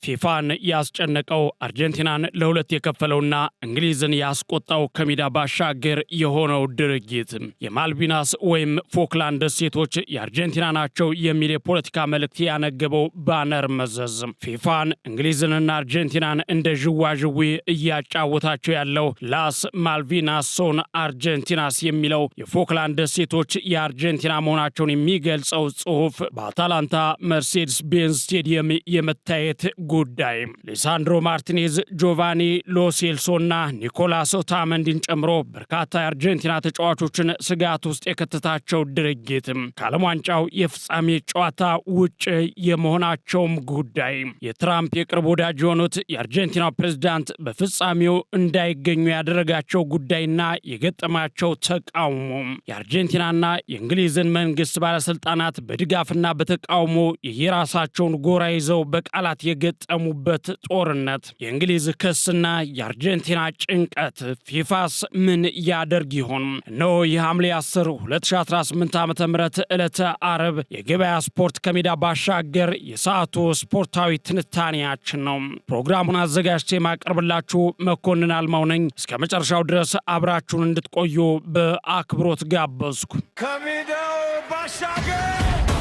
ፊፋን ያስጨነቀው አርጀንቲናን ለሁለት የከፈለውና እንግሊዝን ያስቆጣው ከሜዳ ባሻገር የሆነው ድርጊት የማልቪናስ ወይም ፎክላንድ ደሴቶች የአርጀንቲና ናቸው የሚል የፖለቲካ መልእክት ያነገበው ባነር መዘዝ ፊፋን እንግሊዝንና አርጀንቲናን እንደ ዥዋዥዌ እያጫወታቸው ያለው ላስ ማልቪናስ ሶን አርጀንቲናስ የሚለው የፎክላንድ ደሴቶች የአርጀንቲና መሆናቸውን የሚገልጸው ጽሑፍ በአታላንታ መርሴዲስ ቤንዝ ስቴዲየም የመታየት ጉዳይ ሊሳንድሮ ማርቲኔዝ፣ ጆቫኒ ሎሴልሶና ኒኮላስ ኦታመንዲን ጨምሮ በርካታ የአርጀንቲና ተጫዋቾችን ስጋት ውስጥ የከተታቸው ድርጊት ከዓለም ዋንጫው የፍጻሜ ጨዋታ ውጭ የመሆናቸውም ጉዳይ የትራምፕ የቅርብ ወዳጅ የሆኑት የአርጀንቲናው ፕሬዝዳንት በፍጻሜው እንዳይገኙ ያደረጋቸው ጉዳይና የገጠማቸው ተቃውሞ የአርጀንቲናና የእንግሊዝን መንግስት ባለስልጣናት በድጋፍና በተቃውሞ የየራሳቸውን ጎራ ይዘው በቃላት የገጠሙበት ጦርነት የእንግሊዝ ክስና የአርጀንቲና ጭንቀት ፊፋስ ምን ያደርግ ይሆን? እነሆ የሐምሌ 10 2018 ዓ.ም ዕለተ አረብ የገበያ ስፖርት ከሜዳ ባሻገር የሰዓቱ ስፖርታዊ ትንታኔያችን ነው። ፕሮግራሙን አዘጋጅቼ ማቀርብላችሁ መኮንን አልማው ነኝ። እስከ መጨረሻው ድረስ አብራችሁን እንድትቆዩ በአክብሮት ጋበዝኩ። ከሜዳው ባሻገር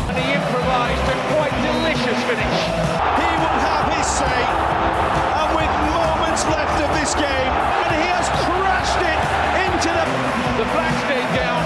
and he improvised a quite delicious finish. He will have his say, and with moments left of this game, and he has crashed it into the flag stayed down.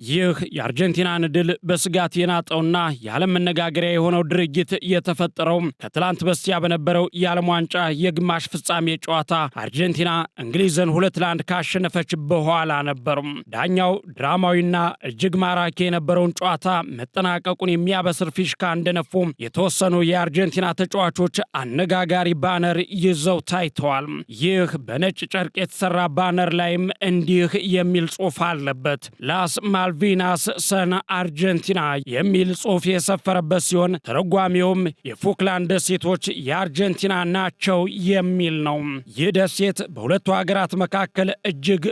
ይህ የአርጀንቲናን ድል በስጋት የናጠውና የዓለም መነጋገሪያ የሆነው ድርጊት የተፈጠረው ከትላንት በስቲያ በነበረው የዓለም ዋንጫ የግማሽ ፍጻሜ ጨዋታ አርጀንቲና እንግሊዝን 2-1 ካሸነፈች በኋላ ነበር። ዳኛው ድራማዊና እጅግ ማራኪ የነበረውን ጨዋታ መጠናቀቁን የሚያበስር ፊሽካ እንደነፉ የተወሰኑ የአርጀንቲና ተጫዋቾች አነጋጋሪ ባነር ይዘው ታይተዋል። ይህ በነጭ ጨርቅ የተሰራ ባነር ላይም እንዲህ የሚል ጽሑፍ አለበት። ላስ ማልቪናስ ሰን አርጀንቲና የሚል ጽሑፍ የሰፈረበት ሲሆን ተረጓሚውም የፎክላንድ ደሴቶች የአርጀንቲና ናቸው የሚል ነው። ይህ ደሴት በሁለቱ ሀገራት መካከል እጅግ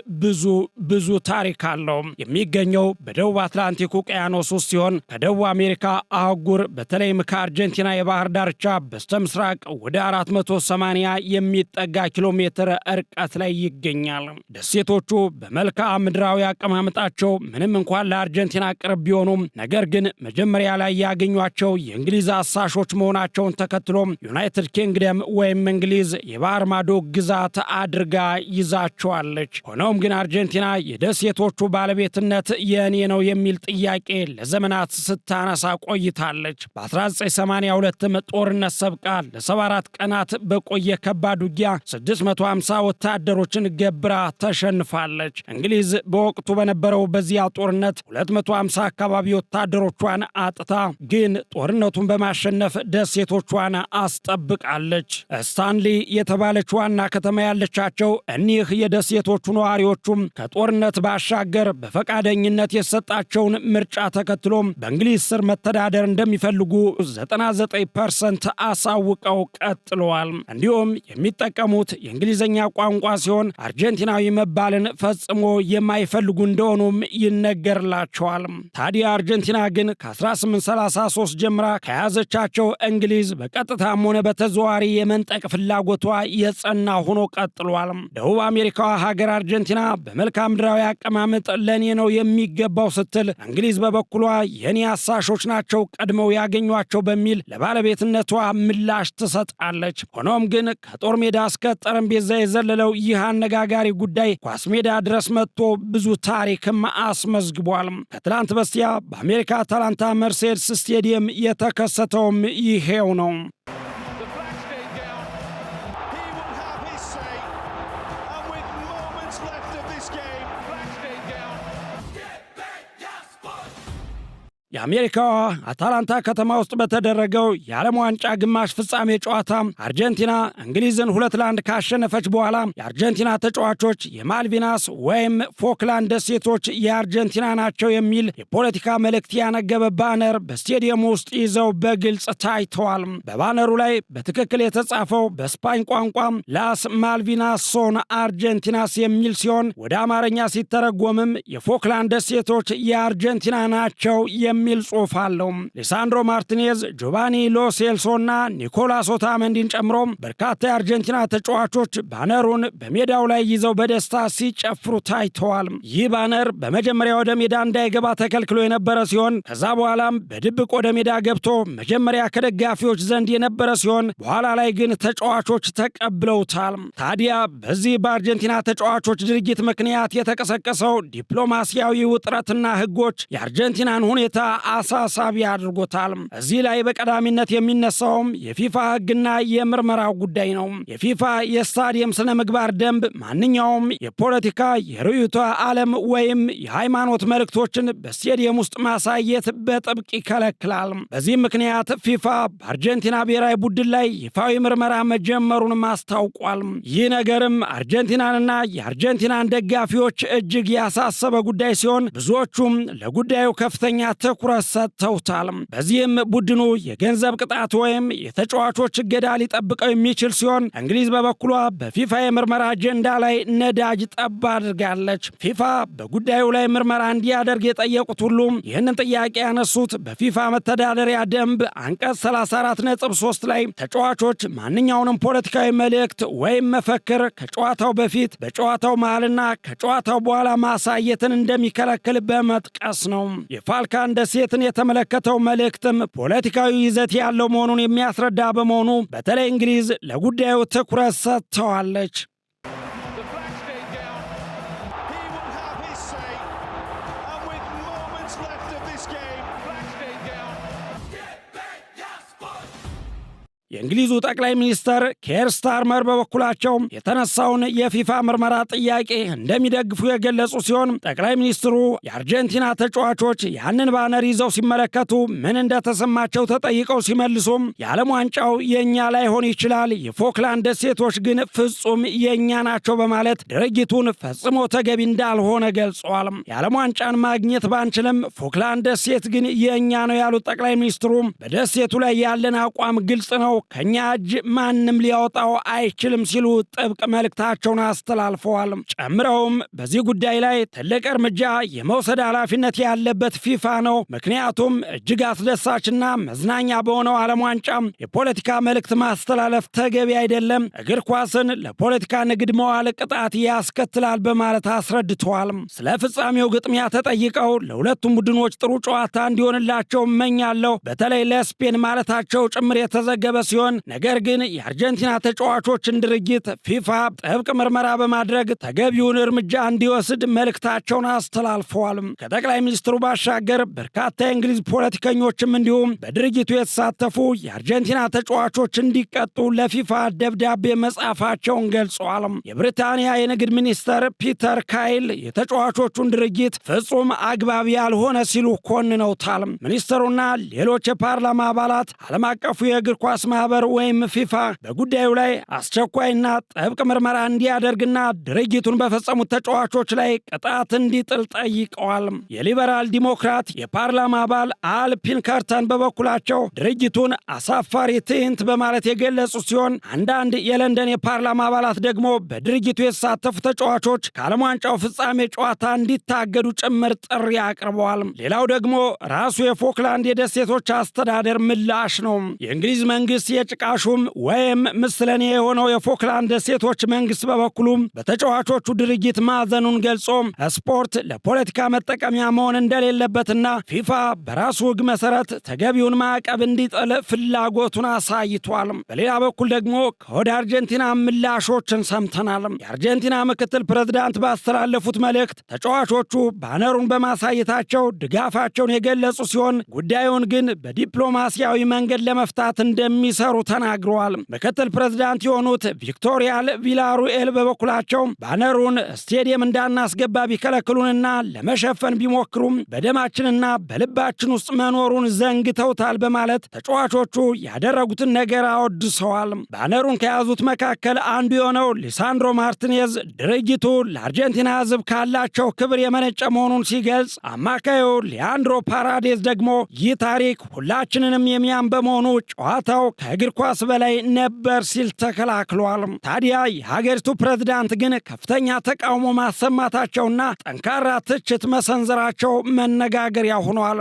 ብዙ ታሪክ አለው። የሚገኘው በደቡብ አትላንቲክ ውቅያኖስ ውስጥ ሲሆን ከደቡብ አሜሪካ አህጉር በተለይም ከአርጀንቲና የባህር ዳርቻ በስተምስራቅ ወደ 480 የሚጠጋ ኪሎ ሜትር እርቀት ላይ ይገኛል። ደሴቶቹ በመልክዓ ምድራዊ አቀማመጣቸው ምንም እንኳን ለአርጀንቲና ቅርብ ቢሆኑም ነገር ግን መጀመሪያ ላይ ያገኟቸው የእንግሊዝ አሳሾች መሆናቸውን ተከትሎ ዩናይትድ ኪንግደም ወይም እንግሊዝ የባህር ማዶ ግዛት አድርጋ ይዛቸዋለች። ሆኖም ግን አርጀንቲና የደሴቶቹ ባለቤትነት የኔ ነው የሚል ጥያቄ ለዘመናት ስታነሳ ቆይታለች። በ1982 ጦርነት ሰብቃ ለ74 ቀናት በቆየ ከባድ ውጊያ 650 ወታደሮችን ገብራ ተሸንፋለች። እንግሊዝ በወቅቱ በነበረው በዚያ ጦርነት 250 አካባቢ ወታደሮቿን አጥታ ግን ጦርነቱን በማሸነፍ ደሴቶቿን አስጠብቃለች። ስታንሊ የተባለች ዋና ከተማ ያለቻቸው እኒህ የደሴቶቹ ነዋሪዎቹም ከጦርነት ባሻገር በፈቃደኝነት የሰጣቸውን ምርጫ ተከትሎም በእንግሊዝ ስር መተዳደር እንደሚፈልጉ 99% አሳውቀው ቀጥለዋል። እንዲሁም የሚጠቀሙት የእንግሊዝኛ ቋንቋ ሲሆን አርጀንቲናዊ መባልን ፈጽሞ የማይፈልጉ እንደሆኑም ይነገርላቸዋል። ታዲያ አርጀንቲና ግን ከ1833 ጀምራ ከያዘቻቸው እንግሊዝ በቀጥታም ሆነ በተዘዋዋሪ የመንጠቅ ፍላጎቷ የጸና ሆኖ ቀጥሏል። ደቡብ አሜሪካዋ ሀገር አርጀንቲና በመልክዓ ምድራዊ አቀማመጥ ለኔ ነው የሚገባው ስትል፣ እንግሊዝ በበኩሏ የኔ አሳሾች ናቸው ቀድመው ያገኟቸው በሚል ለባለቤትነቷ ምላሽ ትሰጣለች። ሆኖም ግን ከጦር ሜዳ እስከ ጠረጴዛ የዘለለው ይህ አነጋጋሪ ጉዳይ ኳስ ሜዳ ድረስ መጥቶ ብዙ ታሪክም አስመዝግቧል። ከትላንት በስቲያ በአሜሪካ አታላንታ መርሴዲስ ስቴዲየም የተከሰተውም ይሄው ነው። የአሜሪካዋ አታላንታ ከተማ ውስጥ በተደረገው የዓለም ዋንጫ ግማሽ ፍጻሜ ጨዋታ አርጀንቲና እንግሊዝን 2-1 ካሸነፈች በኋላ የአርጀንቲና ተጫዋቾች የማልቪናስ ወይም ፎክላንድ ደሴቶች የአርጀንቲና ናቸው የሚል የፖለቲካ መልእክት ያነገበ ባነር በስቴዲየሙ ውስጥ ይዘው በግልጽ ታይተዋል። በባነሩ ላይ በትክክል የተጻፈው በስፓኝ ቋንቋ ላስ ማልቪናስ ሶን አርጀንቲናስ የሚል ሲሆን ወደ አማርኛ ሲተረጎምም የፎክላንድ ደሴቶች የአርጀንቲና ናቸው የሚል የሚል ጽሑፍ አለው። ሊሳንድሮ ማርቲኔዝ፣ ጆቫኒ ሎ ሴልሶና ኒኮላስ ኦታመንዲን ጨምሮ በርካታ የአርጀንቲና ተጫዋቾች ባነሩን በሜዳው ላይ ይዘው በደስታ ሲጨፍሩ ታይተዋል። ይህ ባነር በመጀመሪያ ወደ ሜዳ እንዳይገባ ተከልክሎ የነበረ ሲሆን ከዛ በኋላም በድብቅ ወደ ሜዳ ገብቶ መጀመሪያ ከደጋፊዎች ዘንድ የነበረ ሲሆን በኋላ ላይ ግን ተጫዋቾች ተቀብለውታል። ታዲያ በዚህ በአርጀንቲና ተጫዋቾች ድርጊት ምክንያት የተቀሰቀሰው ዲፕሎማሲያዊ ውጥረትና ሕጎች የአርጀንቲናን ሁኔታ አሳሳቢ አድርጎታል። እዚህ ላይ በቀዳሚነት የሚነሳውም የፊፋ ሕግና የምርመራው ጉዳይ ነው። የፊፋ የስታዲየም ስነ ምግባር ደንብ ማንኛውም የፖለቲካ የርዕዮተ ዓለም ወይም የሃይማኖት መልእክቶችን በስቴዲየም ውስጥ ማሳየት በጥብቅ ይከለክላል። በዚህ ምክንያት ፊፋ በአርጀንቲና ብሔራዊ ቡድን ላይ ይፋዊ ምርመራ መጀመሩን አስታውቋል። ይህ ነገርም አርጀንቲናንና የአርጀንቲናን ደጋፊዎች እጅግ ያሳሰበ ጉዳይ ሲሆን ብዙዎቹም ለጉዳዩ ከፍተኛ ትኩረት ሰጥተውታል። በዚህም ቡድኑ የገንዘብ ቅጣት ወይም የተጫዋቾች እገዳ ሊጠብቀው የሚችል ሲሆን እንግሊዝ በበኩሏ በፊፋ የምርመራ አጀንዳ ላይ ነዳጅ ጠብ አድርጋለች። ፊፋ በጉዳዩ ላይ ምርመራ እንዲያደርግ የጠየቁት ሁሉም ይህንን ጥያቄ ያነሱት በፊፋ መተዳደሪያ ደንብ አንቀጽ 34.3 ላይ ተጫዋቾች ማንኛውንም ፖለቲካዊ መልእክት ወይም መፈክር ከጨዋታው በፊት በጨዋታው መሃልና ከጨዋታው በኋላ ማሳየትን እንደሚከለክል በመጥቀስ ነው። የፋልካን ደሴትን የተመለከተው መልእክትም ፖለቲካዊ ይዘት ያለው መሆኑን የሚያስረዳ በመሆኑ በተለይ እንግሊዝ ለጉዳዩ ትኩረት ሰጥተዋለች። የእንግሊዙ ጠቅላይ ሚኒስተር ኬር ስታርመር በበኩላቸው የተነሳውን የፊፋ ምርመራ ጥያቄ እንደሚደግፉ የገለጹ ሲሆን ጠቅላይ ሚኒስትሩ የአርጀንቲና ተጫዋቾች ያንን ባነር ይዘው ሲመለከቱ ምን እንደተሰማቸው ተጠይቀው ሲመልሱም የዓለም ዋንጫው የእኛ ላይሆን ይችላል፣ የፎክላንድ ደሴቶች ግን ፍጹም የእኛ ናቸው በማለት ድርጊቱን ፈጽሞ ተገቢ እንዳልሆነ ገልጸዋል። የዓለም ዋንጫን ማግኘት ባንችልም ፎክላንድ ደሴት ግን የእኛ ነው ያሉት ጠቅላይ ሚኒስትሩ በደሴቱ ላይ ያለን አቋም ግልጽ ነው፣ ከኛ እጅ ማንም ሊያወጣው አይችልም ሲሉ ጥብቅ መልእክታቸውን አስተላልፈዋል። ጨምረውም በዚህ ጉዳይ ላይ ትልቅ እርምጃ የመውሰድ ኃላፊነት ያለበት ፊፋ ነው፣ ምክንያቱም እጅግ አስደሳችና መዝናኛ በሆነው ዓለም ዋንጫ የፖለቲካ መልእክት ማስተላለፍ ተገቢ አይደለም፣ እግር ኳስን ለፖለቲካ ንግድ መዋል ቅጣት ያስከትላል በማለት አስረድተዋል። ስለ ፍጻሜው ግጥሚያ ተጠይቀው ለሁለቱም ቡድኖች ጥሩ ጨዋታ እንዲሆንላቸው እመኛለሁ፣ በተለይ ለስፔን ማለታቸው ጭምር የተዘገበ ሲሆን ነገር ግን የአርጀንቲና ተጫዋቾችን ድርጊት ፊፋ ጥብቅ ምርመራ በማድረግ ተገቢውን እርምጃ እንዲወስድ መልእክታቸውን አስተላልፈዋል። ከጠቅላይ ሚኒስትሩ ባሻገር በርካታ የእንግሊዝ ፖለቲከኞችም እንዲሁም በድርጊቱ የተሳተፉ የአርጀንቲና ተጫዋቾች እንዲቀጡ ለፊፋ ደብዳቤ መጻፋቸውን ገልጸዋል። የብሪታንያ የንግድ ሚኒስተር ፒተር ካይል የተጫዋቾቹን ድርጊት ፍጹም አግባብ ያልሆነ ሲሉ ኮንነውታል። ሚኒስተሩና ሌሎች የፓርላማ አባላት ዓለም አቀፉ የእግር ኳስ ማህበር ወይም ፊፋ በጉዳዩ ላይ አስቸኳይና ጥብቅ ምርመራ እንዲያደርግና ድርጊቱን በፈጸሙት ተጫዋቾች ላይ ቅጣት እንዲጥል ጠይቀዋል። የሊበራል ዲሞክራት የፓርላማ አባል አል ፒንከርተን በበኩላቸው ድርጊቱን አሳፋሪ ትዕይንት በማለት የገለጹ ሲሆን አንዳንድ የለንደን የፓርላማ አባላት ደግሞ በድርጊቱ የተሳተፉ ተጫዋቾች ከዓለም ዋንጫው ፍጻሜ ጨዋታ እንዲታገዱ ጭምር ጥሪ አቅርበዋል። ሌላው ደግሞ ራሱ የፎክላንድ የደሴቶች አስተዳደር ምላሽ ነው። የእንግሊዝ መንግስት የጭቃሹም ወይም ምስለኔ የሆነው የፎክላንድ ደሴቶች መንግስት በበኩሉም በተጫዋቾቹ ድርጊት ማዘኑን ገልጾ ስፖርት ለፖለቲካ መጠቀሚያ መሆን እንደሌለበትና ፊፋ በራሱ ሕግ መሰረት ተገቢውን ማዕቀብ እንዲጥል ፍላጎቱን አሳይቷል። በሌላ በኩል ደግሞ ከወደ አርጀንቲና ምላሾችን ሰምተናል። የአርጀንቲና ምክትል ፕሬዝዳንት ባስተላለፉት መልእክት ተጫዋቾቹ ባነሩን በማሳየታቸው ድጋፋቸውን የገለጹ ሲሆን ጉዳዩን ግን በዲፕሎማሲያዊ መንገድ ለመፍታት እንደሚሰሩ ተናግረዋል። ምክትል ፕሬዝዳንት የሆኑት ቪክቶሪያል ቪላሩኤል በበኩላቸው ባነሩን ስቴዲየም እንዳናስገባ ቢከለክሉንና ለመሸፈን ቢሞክሩም በደማችንና በልባችን ውስጥ መኖሩን ዘንግተውታል በማለት ተጫዋቾቹ ያደረጉትን ነገር አወድሰዋል። ባነሩን ከያዙት መካከል አንዱ የሆነው ሊሳንድሮ ማርቲኔዝ ድርጊቱ ለአርጀንቲና ሕዝብ ካላቸው ክብር የመነጨ መሆኑን ሲገልጽ፣ አማካዩ ሊያንድሮ ፓራዴዝ ደግሞ ይህ ታሪክ ሁላችንንም የሚያም በመሆኑ ጨዋታው ከእግር ኳስ በላይ ነበር ሲል ተከላክሏል። ታዲያ የሀገሪቱ ፕሬዝዳንት ግን ከፍተኛ ተቃውሞ ማሰማታቸውና ጠንካራ ትችት መሰንዘራቸው መነጋገሪያ ሆኗል።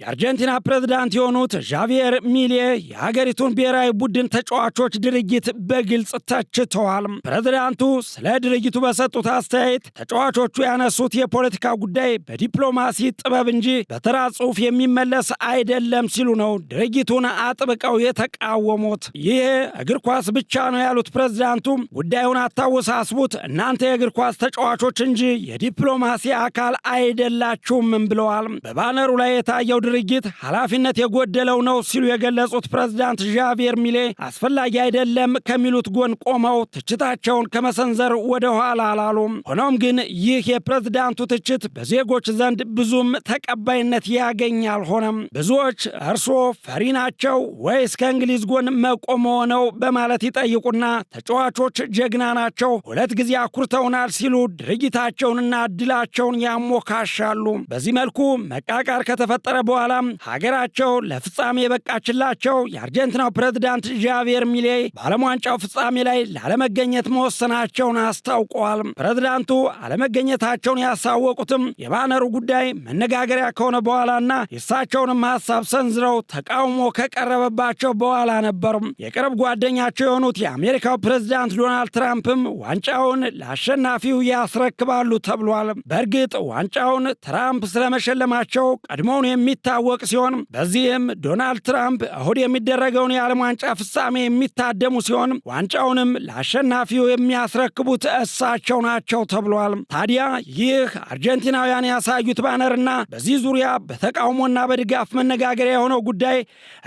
የአርጀንቲና ፕሬዝዳንት የሆኑት ዣቪየር ሚሌ የሀገሪቱን ብሔራዊ ቡድን ተጫዋቾች ድርጊት በግልጽ ተችተዋል። ፕሬዝዳንቱ ስለ ድርጊቱ በሰጡት አስተያየት ተጫዋቾቹ ያነሱት የፖለቲካ ጉዳይ በዲፕሎማሲ ጥበብ እንጂ በተራ ጽሑፍ የሚመለስ አይደለም ሲሉ ነው ድርጊቱን አጥብቀው የተቃወሙት። ይህ እግር ኳስ ብቻ ነው ያሉት ፕሬዝዳንቱ ጉዳዩን አታወሳስቡት፣ እናንተ የእግር ኳስ ተጫዋቾች እንጂ የዲፕሎማሲ አካል አይደላችሁም ብለዋል። በባነሩ ላይ የታየው ድርጊት ኃላፊነት የጎደለው ነው ሲሉ የገለጹት ፕሬዝዳንት ዣቪየር ሚሌ አስፈላጊ አይደለም ከሚሉት ጎን ቆመው ትችታቸውን ከመሰንዘር ወደ ኋላ አላሉም። ሆኖም ግን ይህ የፕሬዝዳንቱ ትችት በዜጎች ዘንድ ብዙም ተቀባይነት ያገኝ አልሆነም። ብዙዎች እርስዎ ፈሪ ናቸው ወይስ ከእንግሊዝ ጎን መቆም ነው በማለት ይጠይቁና ተጫዋቾች ጀግና ናቸው፣ ሁለት ጊዜ አኩርተውናል ሲሉ ድርጊታቸውንና እድላቸውን ያሞካሻሉ። በዚህ መልኩ መቃቃር ከተፈጠረ በኋላ ሀገራቸው ለፍጻሜ የበቃችላቸው የአርጀንቲናው ፕሬዝዳንት ዣቪየር ሚሌ በዓለም ዋንጫው ፍጻሜ ላይ ላለመገኘት መወሰናቸውን አስታውቀዋል። ፕሬዝዳንቱ አለመገኘታቸውን ያሳወቁትም የባነሩ ጉዳይ መነጋገሪያ ከሆነ በኋላና የእሳቸውንም ሀሳብ ሰንዝረው ተቃውሞ ከቀረበባቸው በኋላ ነበር። የቅርብ ጓደኛቸው የሆኑት የአሜሪካው ፕሬዝዳንት ዶናልድ ትራምፕም ዋንጫውን ለአሸናፊው ያስረክባሉ ተብሏል። በእርግጥ ዋንጫውን ትራምፕ ስለመሸለማቸው ቀድሞውን የሚታወቅ ሲሆን በዚህም ዶናልድ ትራምፕ እሁድ የሚደረገውን የዓለም ዋንጫ ፍጻሜ የሚታደሙ ሲሆን ዋንጫውንም ለአሸናፊው የሚያስረክቡት እሳቸው ናቸው ተብሏል። ታዲያ ይህ አርጀንቲናውያን ያሳዩት ባነርና በዚህ ዙሪያ በተቃውሞና በድጋፍ መነጋገሪያ የሆነው ጉዳይ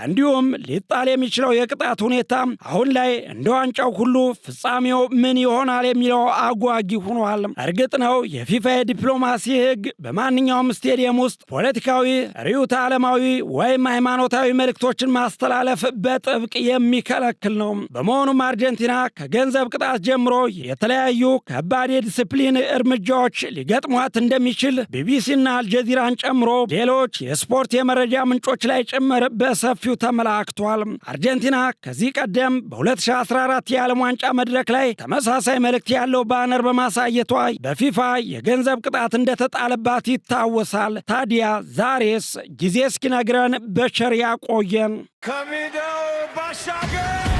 እንዲሁም ሊጣል የሚችለው የቅጣት ሁኔታ አሁን ላይ እንደ ዋንጫው ሁሉ ፍጻሜው ምን ይሆናል የሚለው አጓጊ ሆኗል። እርግጥ ነው የፊፋ የዲፕሎማሲ ሕግ በማንኛውም ስቴዲየም ውስጥ ፖለቲካዊ፣ ርዕዮተ ዓለማዊ ወይም ሃይማኖታዊ መልእክቶችን ማስተላለፍ በጥብቅ የሚከለክል ነው። በመሆኑም አርጀንቲና ከገንዘብ ቅጣት ጀምሮ የተለያዩ ከባድ የዲስፕሊን እርምጃዎች ሊገጥሟት እንደሚችል ቢቢሲና አልጀዚራን ጨምሮ ሌሎች የስፖርት የመረጃ ምንጮች ላይ ጭምር በሰፊው ተመላክቷል። አርጀንቲና ከዚህ ቀደም በ2014 የዓለም ዋንጫ መድረክ ላይ ተመሳሳይ መልእክት ያለው ባነር በማሳየቷ በፊፋ የገንዘብ ቅጣት እንደተጣለባት ይታወሳል። ታዲያ ዛሬስ ጊዜ እስኪነግረን በቸር ያቆየን። Camino Bashaga!